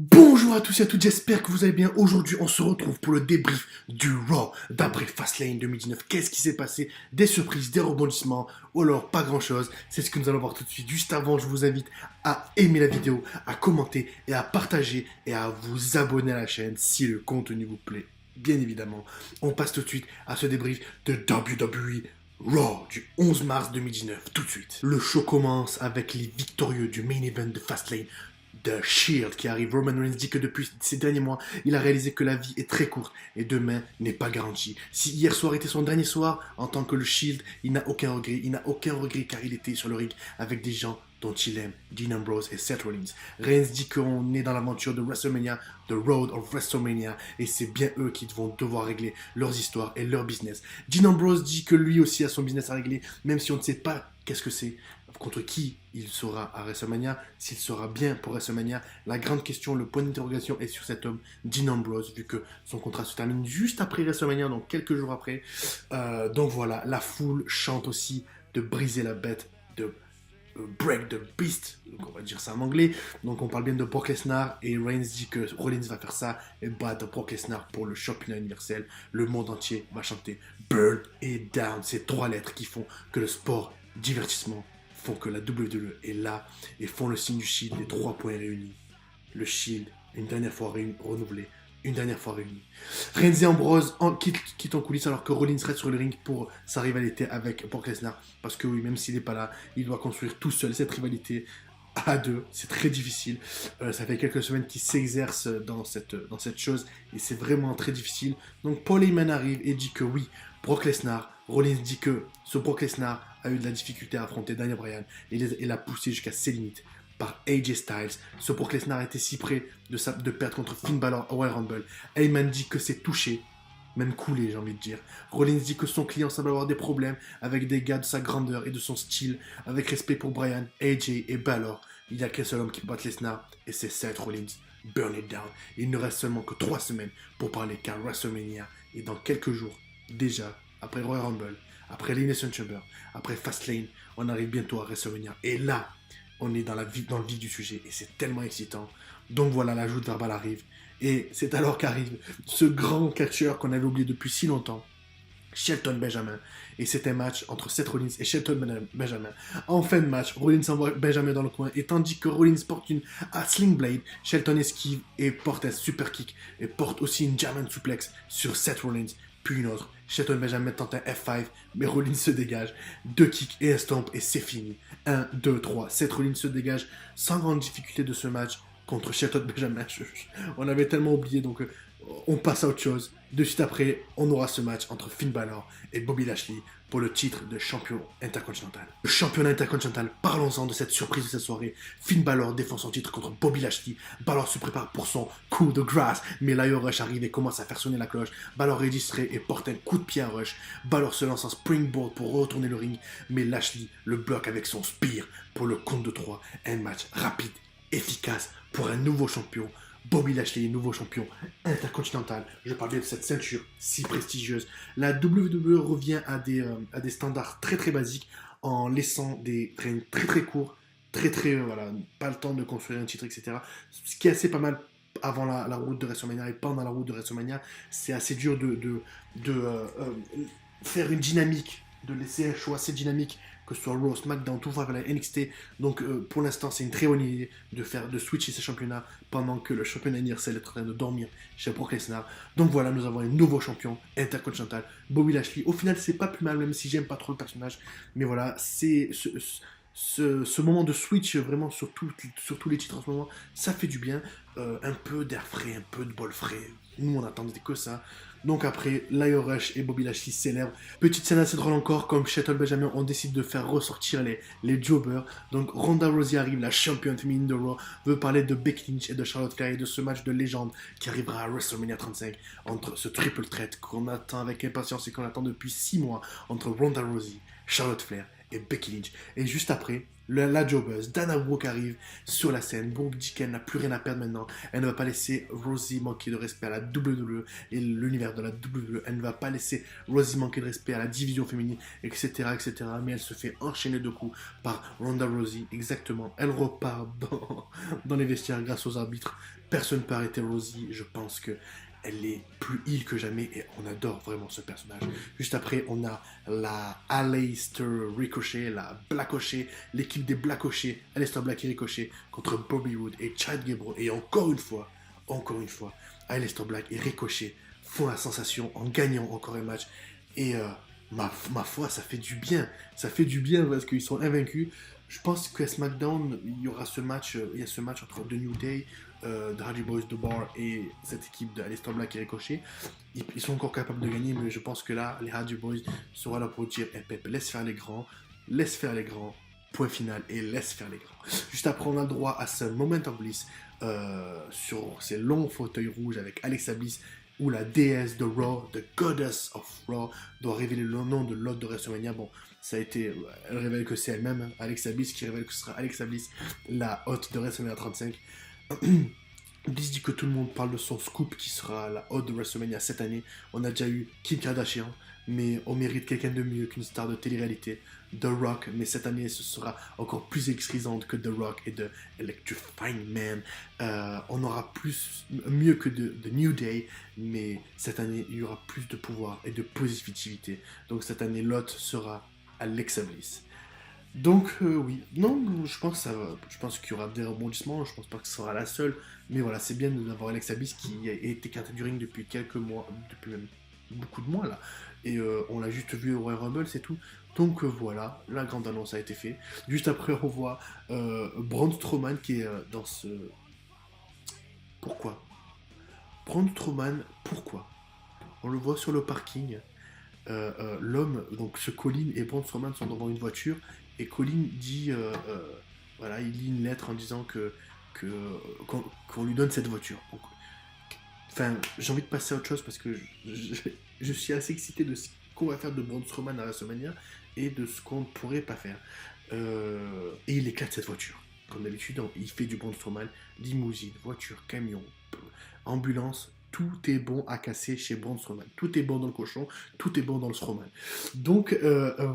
Bonjour à tous et à toutes, j'espère que vous allez bien. Aujourd'hui, on se retrouve pour le débrief du Raw d'après Fastlane 2019. Qu'est-ce qui s'est passé? Des surprises, des rebondissements, ou alors pas grand-chose. C'est ce que nous allons voir tout de suite. Juste avant, je vous invite à aimer la vidéo, à commenter et à partager et à vous abonner à la chaîne si le contenu vous plaît. Bien évidemment, on passe tout de suite à ce débrief de WWE Raw du 11 mars 2019. Tout de suite. Le show commence avec les victorieux du main event de Fastlane. The Shield qui arrive. Roman Reigns dit que depuis ces derniers mois, il a réalisé que la vie est très courte et demain n'est pas garanti. Si hier soir était son dernier soir en tant que le Shield, il n'a aucun regret. Il n'a aucun regret car il était sur le ring avec des gens dont il aime, Dean Ambrose et Seth Rollins. Reigns dit qu'on est dans l'aventure de WrestleMania, The Road of WrestleMania, et c'est bien eux qui vont devoir régler leurs histoires et leur business. Dean Ambrose dit que lui aussi a son business à régler, même si on ne sait pas qu'est-ce que c'est, contre qui il sera à WrestleMania, s'il sera bien pour WrestleMania. La grande question, le point d'interrogation est sur cet homme, Dean Ambrose, vu que son contrat se termine juste après WrestleMania, donc quelques jours après. Donc voilà, la foule chante aussi de briser la bête, de break the beast, donc on va dire ça en anglais. Donc on parle bien de Brock Lesnar et Reigns dit que Rollins va faire ça et battre Brock Lesnar pour le championnat universel. Le monde entier va chanter Burn It Down. Ces trois lettres qui font que le sport, divertissement, font que la WWE est là et font le signe du Shield, les 3 points réunis. Le Shield, une dernière fois renouvelé, une dernière fois réuni. Reigns et Ambrose quittent en coulisses alors que Rollins reste sur le ring pour sa rivalité avec Brock Lesnar. Parce que oui, même s'il n'est pas là, il doit construire tout seul cette rivalité à deux. C'est très difficile. Ça fait quelques semaines qu'il s'exerce dans cette chose et c'est vraiment très difficile. Donc Paul Heyman arrive et dit que oui, Brock Lesnar, Rollins dit que ce Brock Lesnar a eu de la difficulté à affronter Daniel Bryan et l'a poussé jusqu'à ses limites par AJ Styles. Ce Brock Lesnar était si près de perdre contre Finn Balor au Royal Rumble. Heyman dit que c'est touché, même coulé, j'ai envie de dire. Rollins dit que son client semble avoir des problèmes avec des gars de sa grandeur et de son style, avec respect pour Bryan, AJ et Balor. Il n'y a qu'un seul homme qui peut battre Lesnar, et c'est Seth Rollins. Burn it down. Il ne reste seulement que 3 semaines pour parler car WrestleMania est dans quelques jours. Déjà, après Royal Rumble, après l'Elimination Chamber, après Fastlane, on arrive bientôt à WrestleMania. Et là, on est dans le vif du sujet et c'est tellement excitant. Donc voilà, la joute verbale arrive. Et c'est alors qu'arrive ce grand catcheur qu'on avait oublié depuis si longtemps, Shelton Benjamin. Et c'est un match entre Seth Rollins et Shelton Benjamin. En fin de match, Rollins envoie Benjamin dans le coin et tandis que Rollins porte une Sling Blade, Shelton esquive et porte un super kick et porte aussi une German suplex sur Seth Rollins. Puis une autre. Shelton Benjamin tente un F5, mais Rollins se dégage. 2 kicks et un stomp et c'est fini. 1, 2, 3. Seth Rollins se dégage sans grande difficulté de ce match contre Shelton Benjamin. On avait tellement oublié, donc on passe à autre chose. De suite après, on aura ce match entre Finn Balor et Bobby Lashley pour le titre de champion intercontinental. Le championnat intercontinental, parlons-en de cette surprise de cette soirée. Finn Balor défend son titre contre Bobby Lashley. Balor se prépare pour son coup de grâce, mais Lio Rush arrive et commence à faire sonner la cloche. Balor est distrait et porte un coup de pied à Rush. Balor se lance en springboard pour retourner le ring, mais Lashley le bloque avec son spear pour le compte de 3. Un match rapide, efficace pour un nouveau champion. Bobby Lashley, nouveau champion intercontinental. Je parle bien de cette ceinture si prestigieuse. La WWE revient à des standards très très basiques en laissant des règnes très très courts, voilà, pas le temps de construire un titre, etc. Ce qui est assez pas mal avant la route de WrestleMania et pendant la route de WrestleMania. C'est assez dur de faire une dynamique, de laisser un choix assez dynamique, que ce soit Raw, SmackDown, tout la NXT. Donc pour l'instant, c'est une très bonne idée de switcher ces championnats pendant que le championnat universel est en train de dormir chez Brock Lesnar. Donc voilà, nous avons un nouveau champion intercontinental, Bobby Lashley. Au final, c'est pas plus mal, même si j'aime pas trop le personnage. Mais voilà, c'est ce moment de switch vraiment sur tous les titres en ce moment, ça fait du bien. Un peu d'air frais, un peu de bol frais. Nous, on attendait que ça. Donc après, Lio Rush et Bobby Lashley célèbrent. Petite scène assez drôle encore, comme Shelton Benjamin, on décide de faire ressortir les jobbers. Donc Ronda Rousey arrive, la championne féminine de Raw, veut parler de Becky Lynch et de Charlotte Flair et de ce match de légende qui arrivera à WrestleMania 35 entre ce triple threat qu'on attend avec impatience et qu'on attend depuis 6 mois entre Ronda Rousey, Charlotte Flair et Becky Lynch. Et juste après, la jobbeuse, Dana Brooke arrive sur la scène. Brooke dit qu'elle n'a plus rien à perdre maintenant. Elle ne va pas laisser Rosie manquer de respect à la WWE et l'univers de la WWE. Elle ne va pas laisser Rosie manquer de respect à la division féminine, etc., etc. Mais elle se fait enchaîner de coups par Ronda Rousey. Exactement. Elle repart dans les vestiaires grâce aux arbitres. Personne ne peut arrêter Rosie. Je pense que elle est plus heal que jamais et on adore vraiment ce personnage. Juste après, on a la Aleister Ricochet, la Blackochet, l'équipe des Blackochet, Aleister Black et Ricochet contre Bobby Roode et Chad Gable. Et encore une fois, Aleister Black et Ricochet font la sensation en gagnant encore un match. Et ma foi, ça fait du bien. Ça fait du bien parce qu'ils sont invaincus. Je pense qu'à SmackDown, il y aura ce match, il y a ce match entre The New Day, The Hardy Boys, The Bar et cette équipe d'Aleister Black et Ricochet. Ils sont encore capables de gagner, mais je pense que là, les Hardy Boys seront là pour dire hey, Pep, laisse faire les grands, point final, et laisse faire les grands. Juste après, on a le droit à ce Moment of Bliss sur ces longs fauteuils rouges avec Alexa Bliss, où la déesse de Raw, the Goddess of Raw, doit révéler le nom de l'hôte de WrestleMania. Bon, ça a été, elle révèle que c'est elle-même, hein, Alexa Bliss, qui révèle que ce sera Alexa Bliss, la hôte de WrestleMania 35. Bliss dit que tout le monde parle de son scoop qui sera la hôte de WrestleMania cette année. On a déjà eu Kim Kardashian, mais on mérite quelqu'un de mieux qu'une star de télé-réalité. The Rock, mais cette année ce sera encore plus électrisante que The Rock et de Electrifying Man. On aura mieux que de New Day, mais cette année il y aura plus de pouvoir et de positivité. Donc cette année l'hôte sera Alexa Bliss. Donc oui, non, je pense qu'il y aura des rebondissements, je pense pas que ce sera la seule, mais voilà, c'est bien d'avoir Alexa Bliss qui a été carte du ring depuis quelques mois, depuis même beaucoup de mois là, et on l'a juste vu au Royal Rumble, c'est tout. Donc voilà, la grande annonce a été faite. Juste après, on voit Braun Strowman qui est dans ce... Pourquoi Braun Strowman, pourquoi On le voit sur le parking. L'homme, donc ce Colin et Braun Strowman sont devant une voiture et Colin dit, voilà, il lit une lettre en disant qu'on lui donne cette voiture. Donc, enfin, j'ai envie de passer à autre chose parce que je suis assez excité de ce qu'on va faire de Braun Strowman à WrestleMania et de ce qu'on ne pourrait pas faire. Et il éclate cette voiture. Comme d'habitude, il fait du Braun Strowman, limousine, voiture, camion, ambulance. Tout est bon à casser chez Braun Strowman. Tout est bon dans le cochon, tout est bon dans le Strowman. Donc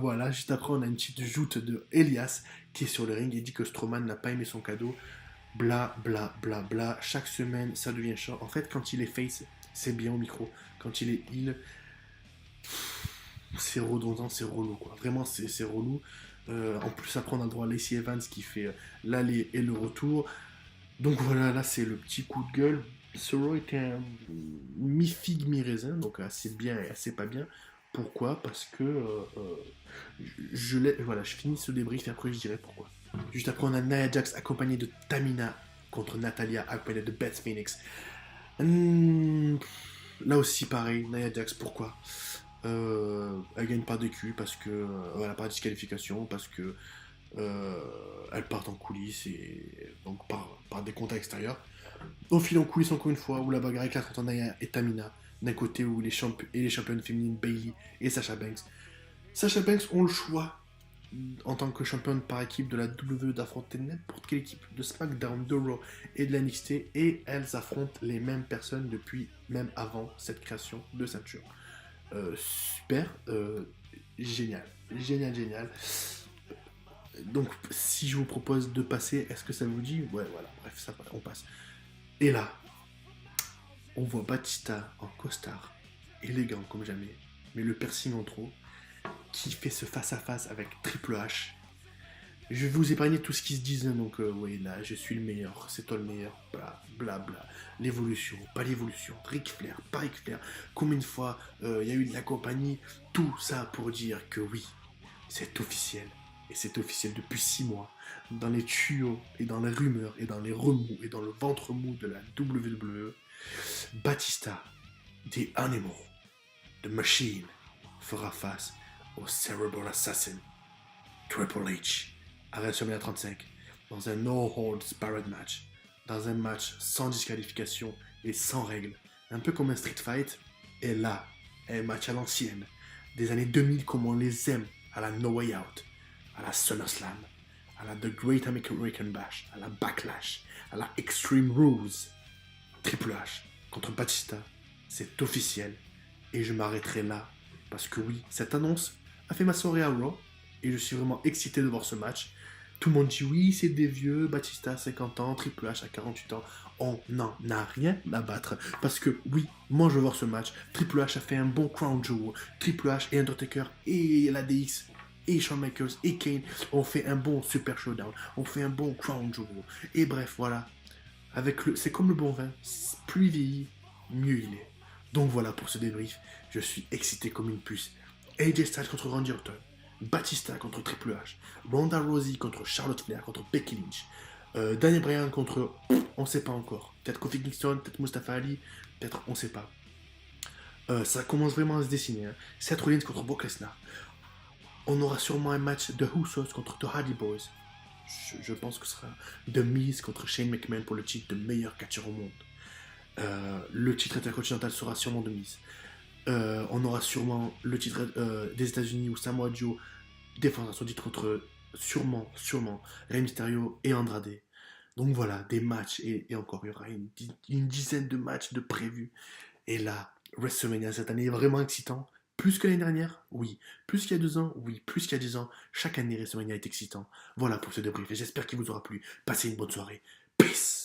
voilà, juste après on a une petite joute de Elias qui est sur le ring et dit que Strowman n'a pas aimé son cadeau. Bla bla bla bla. Chaque semaine ça devient chiant. En fait quand il est face, c'est bien au micro. Quand il est heel, c'est redondant, c'est relou quoi. Vraiment c'est relou. En plus après on a le droit à Lacey Evans qui fait l'aller et le retour. Donc voilà, là c'est le petit coup de gueule. Ce Raw était un mi-figue, mi-raisin, donc assez bien et assez pas bien. Pourquoi Parce que voilà, je finis ce débrief et après je dirai pourquoi. Juste après, on a Nia Jax accompagnée de Tamina contre Natalia accompagnée de Beth Phoenix. Là aussi, pareil, Nia Jax, pourquoi Elle gagne par DQ parce que elle a pas de disqualification, parce que elle part en coulisses et donc par des contacts extérieurs. Au fil en coulisses encore une fois, où la bagarre éclate entre Nia et Tamina, d'un côté où les championnes féminines Bayley et Sasha Banks. Sasha Banks ont le choix, en tant que championne par équipe de la WWE, d'affronter n'importe quelle équipe de SmackDown, de Raw et de la NXT, et elles affrontent les mêmes personnes depuis même avant cette création de ceinture. Super, génial. Donc, si je vous propose de passer, est-ce que ça vous dit? Ouais, voilà, bref, ça, on passe. Et là, on voit Batista en costard, élégant comme jamais, mais le piercing en trop, qui fait ce face-à-face avec Triple H. Je vais vous épargner tout ce qu'ils se disent, donc oui, là, je suis le meilleur, c'est toi le meilleur, bla bla bla. L'évolution, pas l'évolution, Ric Flair, pas Ric Flair, combien de fois il y a eu de la compagnie, tout ça pour dire que oui, c'est officiel. Et c'est officiel depuis 6 mois, dans les tuyaux, et dans les rumeurs, et dans les remous, et dans le ventre mou de la WWE, Batista, The Animal, The Machine, fera face au Cerebral Assassin, Triple H, à WrestleMania 35, dans un No Holds Barred match, dans un match sans disqualification et sans règles, un peu comme un street fight, et là, un match à l'ancienne, des années 2000 comme on les aime, à la No Way Out. à la SummerSlam, à la The Great American Bash, à la Backlash, à la Extreme Rules. Triple H contre Batista, c'est officiel. Et je m'arrêterai là. Parce que oui, cette annonce a fait ma soirée à Raw. Et je suis vraiment excité de voir ce match. Tout le monde dit oui, c'est des vieux, Batista à 50 ans, Triple H à 48 ans. On n'en a rien à battre. Parce que oui, moi je veux voir ce match. Triple H a fait un bon crown jewel. Triple H et Undertaker et la DX et Shawn Michaels et Kane ont fait un bon super showdown. On fait un bon crown jewel. Et bref, voilà. C'est comme le bon vin. Plus il vieillit, mieux il est. Donc voilà pour ce débrief. Je suis excité comme une puce. AJ Styles contre Randy Orton. Batista contre Triple H, Ronda Rousey contre Charlotte Flair contre Becky Lynch, Daniel Bryan contre, on sait pas encore, peut-être Kofi Kingston, peut-être Mustafa Ali, peut-être on sait pas. Ça commence vraiment à se dessiner. Hein. Seth Rollins contre Brock Lesnar. On aura sûrement un match de Usos contre The Hardy Boys. Je pense que ce sera The Miz contre Shane McMahon pour le titre de meilleur catcheur au monde. Le titre intercontinental sera sûrement de Miz. On aura sûrement le titre des États-Unis où Samoa Joe défendra son titre contre sûrement Rey Mysterio et Andrade. Donc voilà, des matchs et encore, il y aura une dizaine de matchs de prévus. Et là, WrestleMania cette année est vraiment excitant. Plus que l'année dernière, oui. Plus qu'il y a 2 ans, oui. Plus qu'il y a 10 ans, chaque année WrestleMania est excitant. Voilà pour ce débrief et j'espère qu'il vous aura plu. Passez une bonne soirée. Peace!